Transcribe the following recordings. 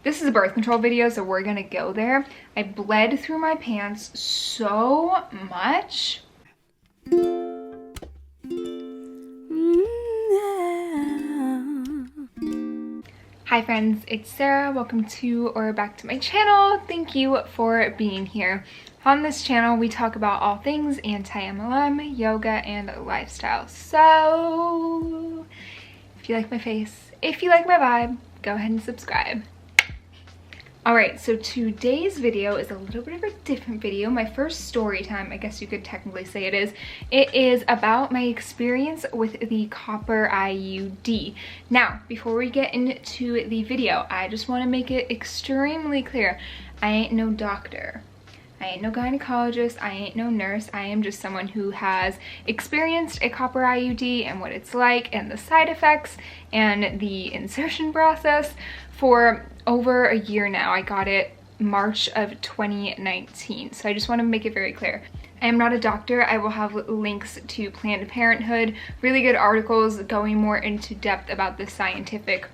This is a birth control video, so we're gonna go there. I bled through my pants so much. Hi friends, it's Sarah. Welcome to or back to my channel. Thank you for being here. On this channel, we talk about all things anti-MLM, yoga, and lifestyle. So, if you like my face, if you like my vibe, go ahead and subscribe. Alright, so today's video is a little bit of a different video. My first story time, I guess you could technically say it is. It is about my experience with the Copper IUD. Now, before we get into the video, I just want to make it extremely clear. I ain't no doctor. I ain't no gynecologist, I ain't no nurse, I am just someone who has experienced a Copper IUD and what it's like and the side effects and the insertion process for over a year now. I got it March of 2019, so I just want to make it very clear. I am not a doctor. I will have links to Planned Parenthood, really good articles going more into depth about the scientific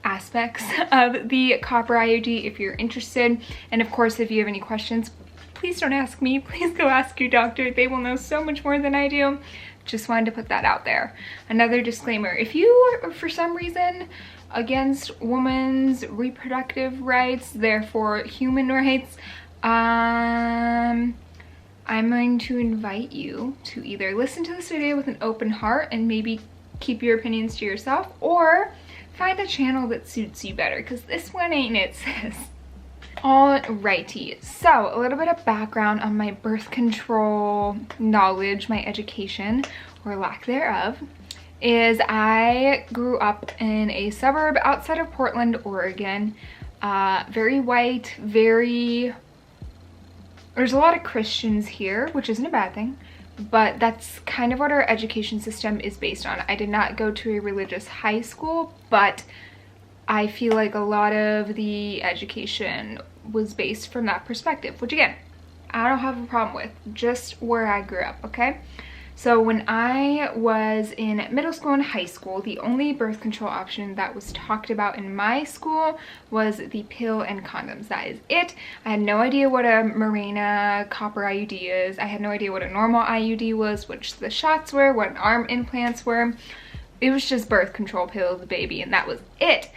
aspects of the Copper IUD if you're interested. And of course, if you have any questions, please don't ask me. Please go ask your doctor. They will know so much more than I do. Just wanted to put that out there. Another disclaimer, if you are for some reason against women's reproductive rights, therefore human rights, I'm going to invite you to either listen to this video with an open heart and maybe keep your opinions to yourself, or find a channel that suits you better, because this one ain't it, sis. Alrighty, so a little bit of background on my birth control knowledge, my education, or lack thereof, is I grew up in a suburb outside of Portland, Oregon. Very white, there's a lot of Christians here, which isn't a bad thing. But that's kind of what our education system is based on. I did not go to a religious high school, but I feel like a lot of the education was based from that perspective, which again, I don't have a problem with, just where I grew up, okay? So when I was in middle school and high school, the only birth control option that was talked about in my school was the pill and condoms. That is it. I had no idea what a Mirena Copper IUD is. I had no idea what a normal IUD was, which the shots were, what arm implants were. It was just birth control pills, baby, and that was it.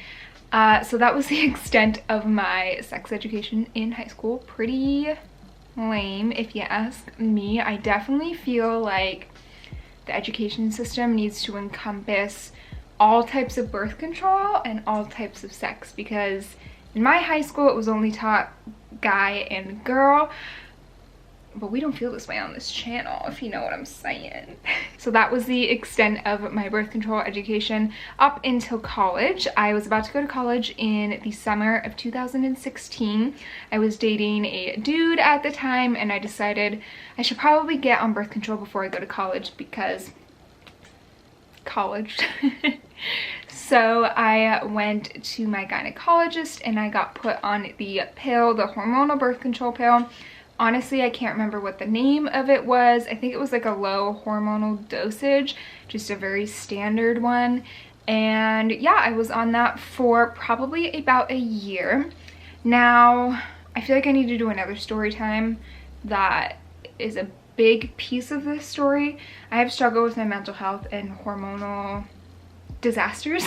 So that was the extent of my sex education in high school. Pretty lame, if you ask me. I definitely feel like the education system needs to encompass all types of birth control and all types of sex, because in my high school it was only taught guy and girl, but we don't feel this way on this channel, if you know what I'm saying. So that was the extent of my birth control education up until college. I was about to go to college in the summer of 2016. I was dating a dude at the time, and I decided I should probably get on birth control before I go to college, because college. So I went to my gynecologist and I got put on the pill, the hormonal birth control pill. Honestly, I can't remember what the name of it was. I think it was like a low hormonal dosage, just a very standard one. And yeah, I was on that for probably about a year. Now, I feel like I need to do another story time that is a big piece of this story. I have struggled with my mental health and hormonal disasters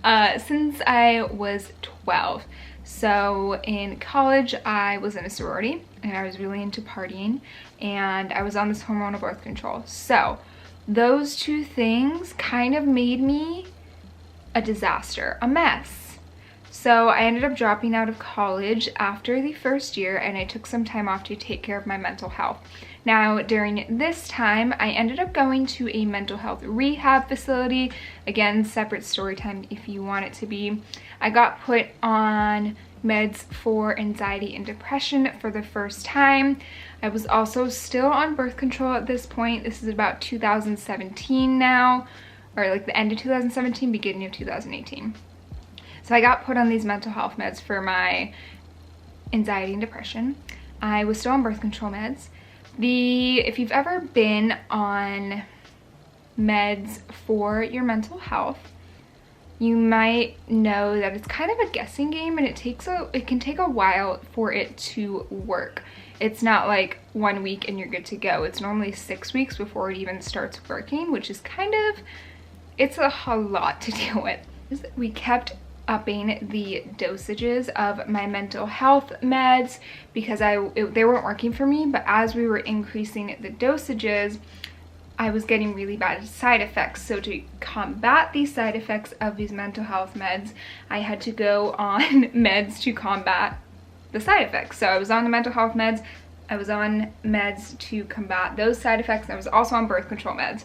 since I was 12. So in college, I was in a sorority and I was really into partying, and I was on this hormonal birth control. So those two things kind of made me a disaster, a mess. So I ended up dropping out of college after the first year, and I took some time off to take care of my mental health. Now, during this time, I ended up going to a mental health rehab facility. Again, separate story time if you want it to be. I got put on meds for anxiety and depression for the first time. I was also still on birth control at this point. This is about 2017 now, or like the end of 2017, beginning of 2018. So I got put on these mental health meds for my anxiety and depression. I was still on birth control meds. If you've ever been on meds for your mental health, you might know that it's kind of a guessing game, and it can take a while for it to work. It's not like 1 week and you're good to go. It's normally 6 weeks before it even starts working, which is it's a whole lot to deal with. We kept upping the dosages of my mental health meds because they weren't working for me, but as we were increasing the dosages, I was getting really bad side effects. So to combat these side effects of these mental health meds, I had to go on meds to combat the side effects. So I was on the mental health meds, I was on meds to combat those side effects, and I was also on birth control meds.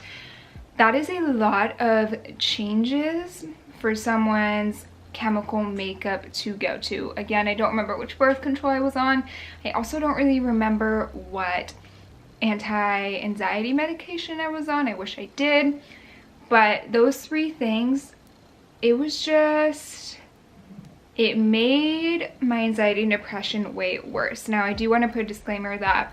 That is a lot of changes for someone's chemical makeup to go to. Again, I don't remember which birth control I was on. I also don't really remember what anti-anxiety medication I was on. I wish I did. But those 3 things, it made my anxiety and depression way worse. Now, I do want to put a disclaimer that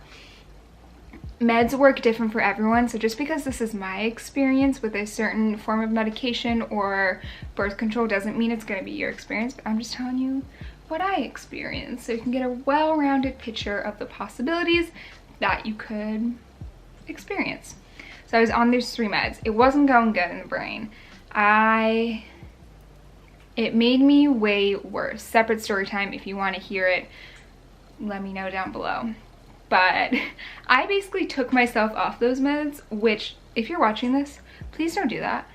meds work different for everyone, so just because this is my experience with a certain form of medication or birth control doesn't mean it's going to be your experience, but I'm just telling you what I experienced so you can get a well-rounded picture of the possibilities that you could experience. So I was on these 3 meds. It wasn't going good in the brain. It made me way worse. Separate story time. If you want to hear it, let me know down below. But I basically took myself off those meds, which, if you're watching this, please don't do that.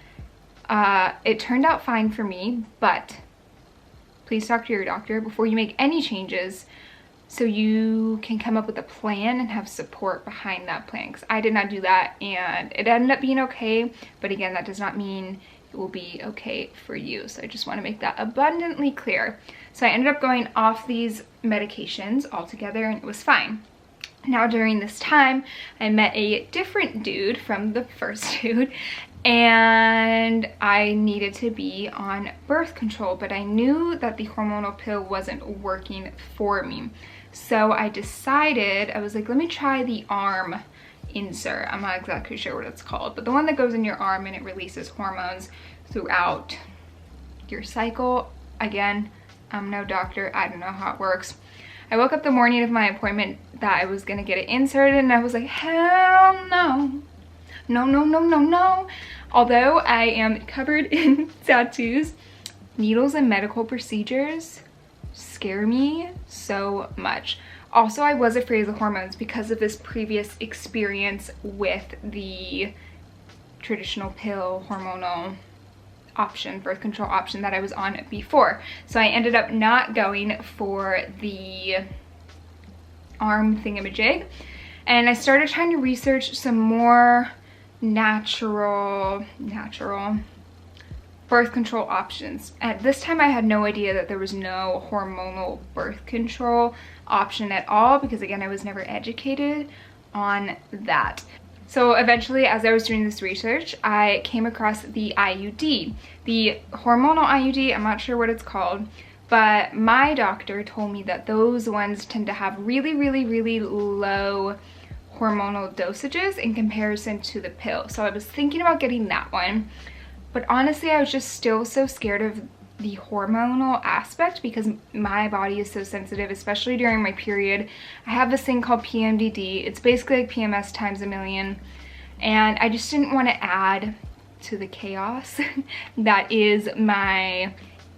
It turned out fine for me, but please talk to your doctor before you make any changes so you can come up with a plan and have support behind that plan, because I did not do that and it ended up being okay, but again, that does not mean it will be okay for you. So I just want to make that abundantly clear. So I ended up going off these medications altogether and it was fine. Now during this time, I met a different dude from the first dude, and I needed to be on birth control, but I knew that the hormonal pill wasn't working for me. So I decided, I was like, let me try the arm insert. I'm not exactly sure what it's called, but the one that goes in your arm and it releases hormones throughout your cycle. Again, I'm no doctor, I don't know how it works. I woke up the morning of my appointment that I was gonna get it inserted and I was like, hell no. No, no, no, no, no. Although I am covered in tattoos, needles and medical procedures scare me so much. Also, I was afraid of the hormones because of this previous experience with the traditional pill hormonal option, birth control option that I was on before. So I ended up not going for the arm thingamajig, and I started trying to research some more natural birth control options. At this time I had no idea that there was no hormonal birth control option at all, because again, I was never educated on that. So eventually, as I was doing this research, I came across the IUD, the hormonal IUD. I'm not sure what it's called, but my doctor told me that those ones tend to have really, really, really low hormonal dosages in comparison to the pill. So I was thinking about getting that one, but honestly, I was just still so scared of the hormonal aspect because my body is so sensitive, especially during my period. I have this thing called PMDD. It's basically like PMS times a million, and I just didn't want to add to the chaos that is my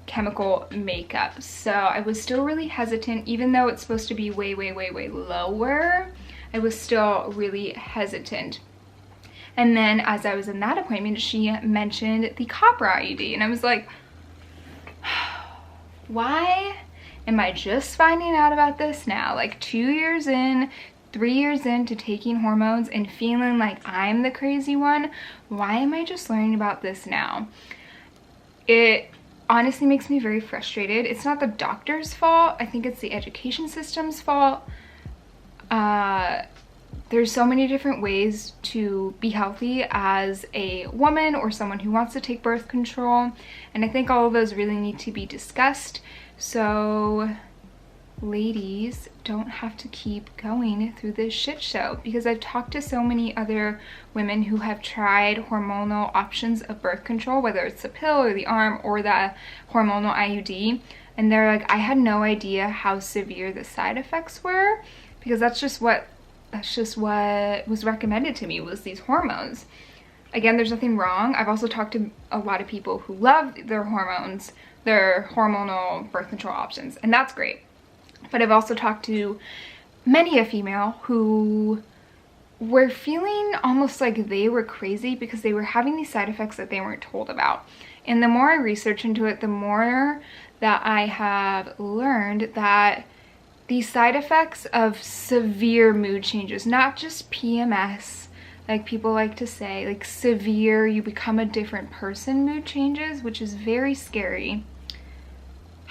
chemical makeup. So I was still really hesitant, even though it's supposed to be way, way, way, way lower. I was still really hesitant. And then as I was in that appointment, she mentioned the Copper IUD, and I was like, why am I just finding out about this now? Like 2 years in, 3 years into taking hormones and feeling like I'm the crazy one. Why am I just learning about this now? It honestly makes me very frustrated. It's not the doctor's fault. I think it's the education system's fault. There's so many different ways to be healthy as a woman or someone who wants to take birth control, and I think all of those really need to be discussed. So ladies don't have to keep going through this shit show, because I've talked to so many other women who have tried hormonal options of birth control, whether it's the pill or the arm or the hormonal IUD, and they're like, I had no idea how severe the side effects were, because that's just what was recommended to me, was these hormones. Again, there's nothing wrong. I've also talked to a lot of people who love their hormones, their hormonal birth control options, and that's great. But I've also talked to many a female who were feeling almost like they were crazy because they were having these side effects that they weren't told about. And the more I research into it, the more that I have learned that these side effects of severe mood changes, not just PMS, like people like to say, like severe, you become a different person mood changes, which is very scary.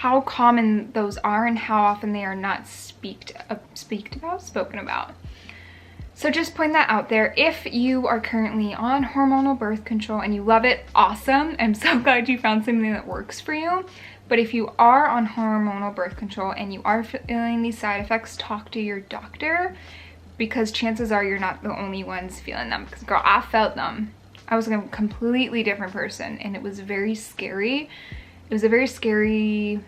How common those are and how often they are not spoken about. So just point that out there. If you are currently on hormonal birth control and you love it, awesome. I'm so glad you found something that works for you. But if you are on hormonal birth control and you are feeling these side effects, talk to your doctor, because chances are you're not the only ones feeling them. Because girl, I felt them. I was a completely different person, and it was very scary. It was a very scary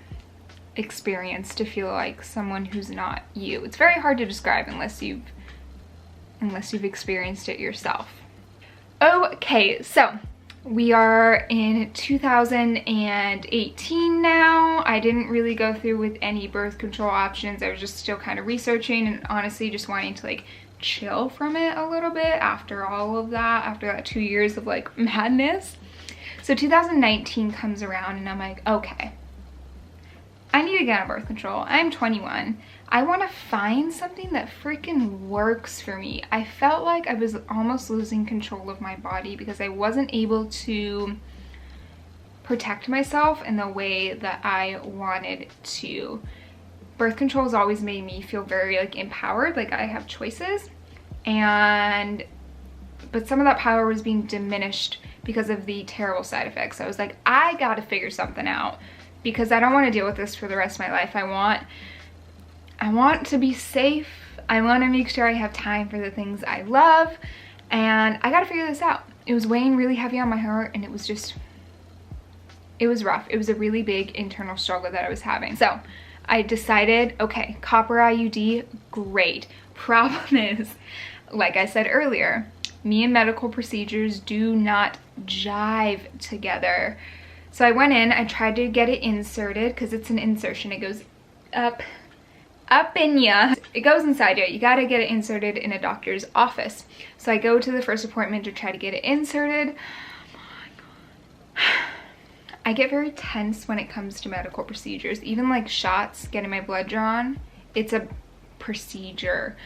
experience to feel like someone who's not you. It's very hard to describe unless you've experienced it yourself. Okay, so we are in 2018 now. I didn't really go through with any birth control options. I was just still kind of researching and honestly just wanting to like chill from it a little bit after all of that, after that 2 years of like madness. So 2019 comes around and I'm like, okay, I need to get on birth control. I'm 21. I want to find something that freaking works for me. I felt like I was almost losing control of my body because I wasn't able to protect myself in the way that I wanted to. Birth control has always made me feel very like empowered, like I have choices, but some of that power was being diminished because of the terrible side effects. I was like, I gotta figure something out because I don't want to deal with this for the rest of my life. I want to be safe. I want to make sure I have time for the things I love, and I gotta figure this out. It was weighing really heavy on my heart, and it was rough. It was a really big internal struggle that I was having. So I decided, okay, Copper IUD, great. Problem is, like I said earlier, me and medical procedures do not jive together. So I went in, I tried to get it inserted because it's an insertion. It goes up in ya. It goes inside you. You gotta get it inserted in a doctor's office. So I go to the first appointment to try to get it inserted. Oh my God. I get very tense when it comes to medical procedures. Even like shots, getting my blood drawn, it's a procedure.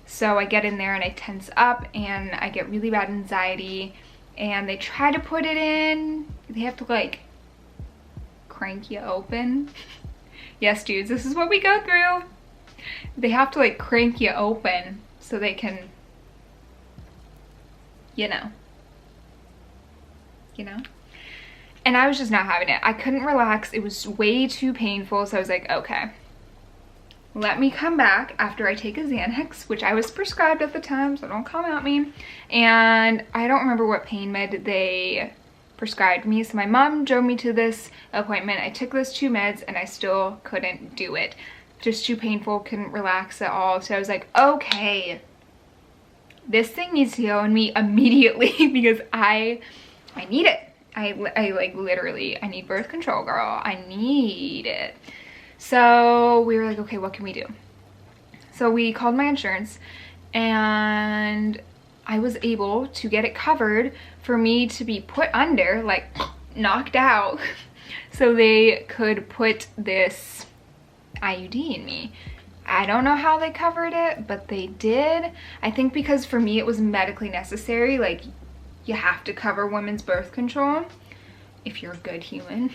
So I get in there and I tense up and I get really bad anxiety, and they try to put it in. They have to like crank you open. Yes, dudes, this is what we go through. They have to like crank you open so they can, you know. And I was just not having it. I couldn't relax. It was way too painful. So I was like, okay, let me come back after I take a Xanax, which I was prescribed at the time, so don't come at me. And I don't remember what pain med they prescribed me. So my mom drove me to this appointment. I took those 2 meds and I still couldn't do it. Just too painful, couldn't relax at all. So I was like, okay, this thing needs to go in me immediately because I need it. I like literally, I need birth control, girl. I need it. So we were like, okay, what can we do? So we called my insurance and I was able to get it covered for me to be put under, like knocked out, so they could put this IUD in me. I don't know how they covered it, but they did. I think because for me it was medically necessary. Like, you have to cover women's birth control if you're a good human.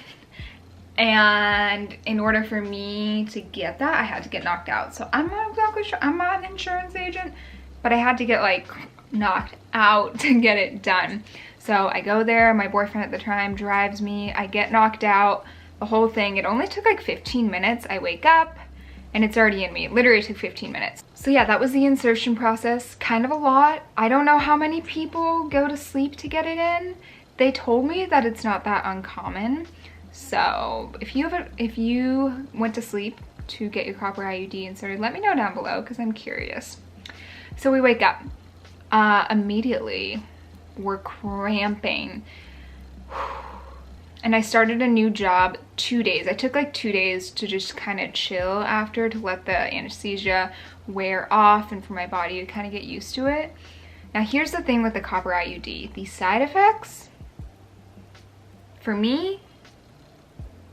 And in order for me to get that, I had to get knocked out. So I'm not exactly sure. I'm not an insurance agent, but I had to get like knocked out to get it done. So I go there, my boyfriend at the time drives me, I get knocked out, the whole thing. It only took like 15 minutes. I wake up and it's already in me. It literally took 15 minutes. So yeah, that was the insertion process. Kind of a lot. I don't know how many people go to sleep to get it in. They told me that it's not that uncommon. So if you went to sleep to get your Copper IUD inserted, let me know down below because I'm curious. So we wake up. Immediately we're cramping. And I started a new job 2 days. I took like 2 days to just kind of chill after, to let the anesthesia wear off and for my body to kind of get used to it. Now here's the thing with the Copper IUD. The side effects, for me,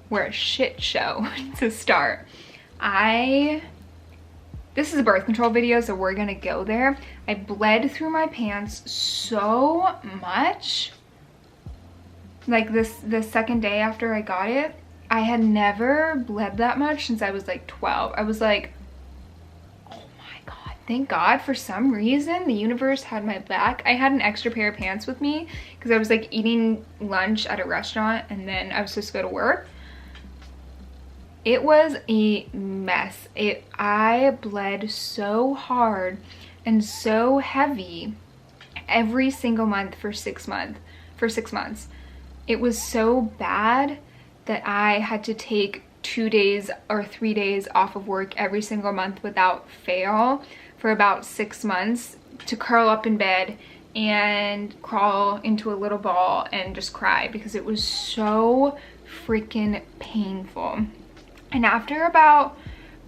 were a shit show to start. This is a birth control video, so we're gonna go there. I bled through my pants so much. Like the second day after I got it, I had never bled that much since I was like 12. I was like, oh my God, thank God. For some reason, the universe had my back. I had an extra pair of pants with me because I was like eating lunch at a restaurant and then I was supposed to go to work. It was a mess. I bled so hard and so heavy every single month for 6 months. It was so bad that I had to take 2 days or 3 days off of work every single month without fail for about 6 months, to curl up in bed and crawl into a little ball and just cry because it was so freaking painful. And after about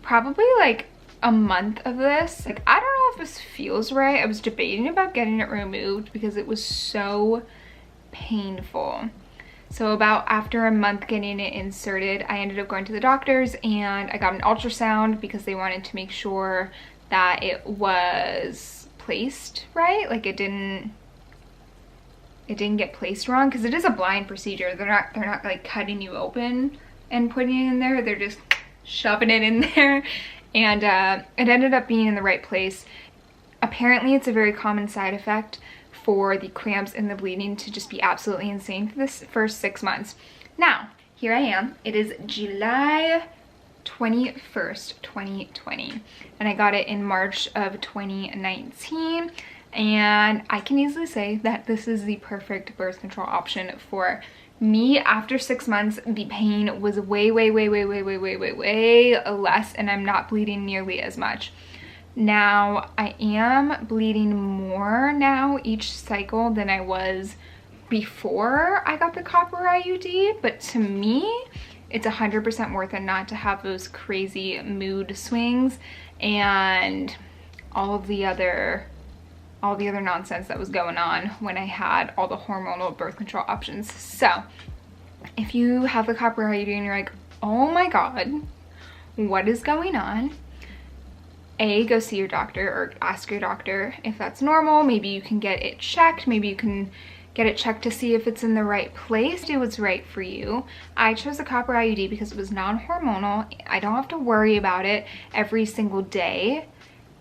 probably like a month of this, like, I don't know if this feels right. I was debating about getting it removed because it was so painful. So about after a month getting it inserted, I ended up going to the doctors and I got an ultrasound because they wanted to make sure that it was placed right. Like it didn't get placed wrong, because it is a blind procedure. They're not like cutting you open and putting it in there. They're just shoving it in there. And it ended up being in the right place. Apparently it's a very common side effect for the cramps and the bleeding to just be absolutely insane for this first 6 months. Now, here I am. It is July 21st, 2020. And I got it in March of 2019. And I can easily say that this is the perfect birth control option for me. After 6 months, the pain was way less, and I'm not bleeding nearly as much. Now, I am bleeding more now each cycle than I was before I got the Copper IUD, but to me, it's 100% worth it not to have those crazy mood swings and all the other nonsense that was going on when I had all the hormonal birth control options. So, if you have the Copper IUD and you're like, oh my God, what is going on? Go see your doctor or ask your doctor if that's normal. Maybe you can get it checked. Maybe you can get it checked to see if it's in the right place, do what's right for you. I chose the Copper IUD because it was non-hormonal. I don't have to worry about it every single day,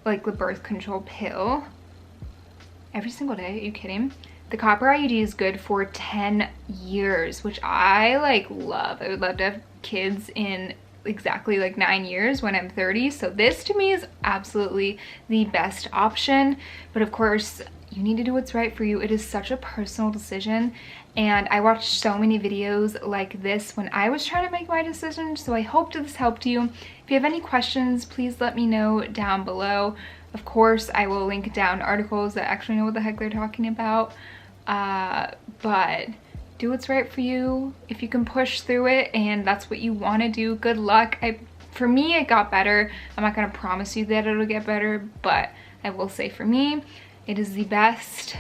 like the birth control pill. Every single day? Are you kidding? The Copper IUD is good for 10 years, which I like love. I would love to have kids in exactly like 9 years when I'm 30. So this to me is absolutely the best option. But of course, you need to do what's right for you. It is such a personal decision. And I watched so many videos like this when I was trying to make my decision. So I hope this helped you. If you have any questions, please let me know down below. Of course, I will link down articles that actually know what the heck they're talking about. But do what's right for you. If you can push through it and that's what you want to do, good luck. For me, it got better. I'm not going to promise you that it'll get better, but I will say for me, it is the best.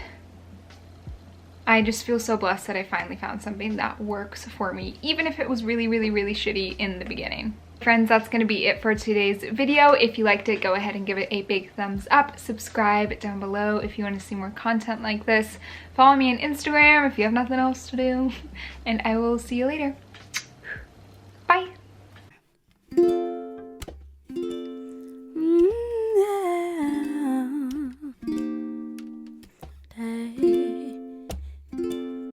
I just feel so blessed that I finally found something that works for me, even if it was really shitty in the beginning. Friends, that's going to be it for today's video. If you liked it, go ahead and give it a big thumbs up. Subscribe down below if you want to see more content like this. Follow me on Instagram if you have nothing else to do. And I will see you later.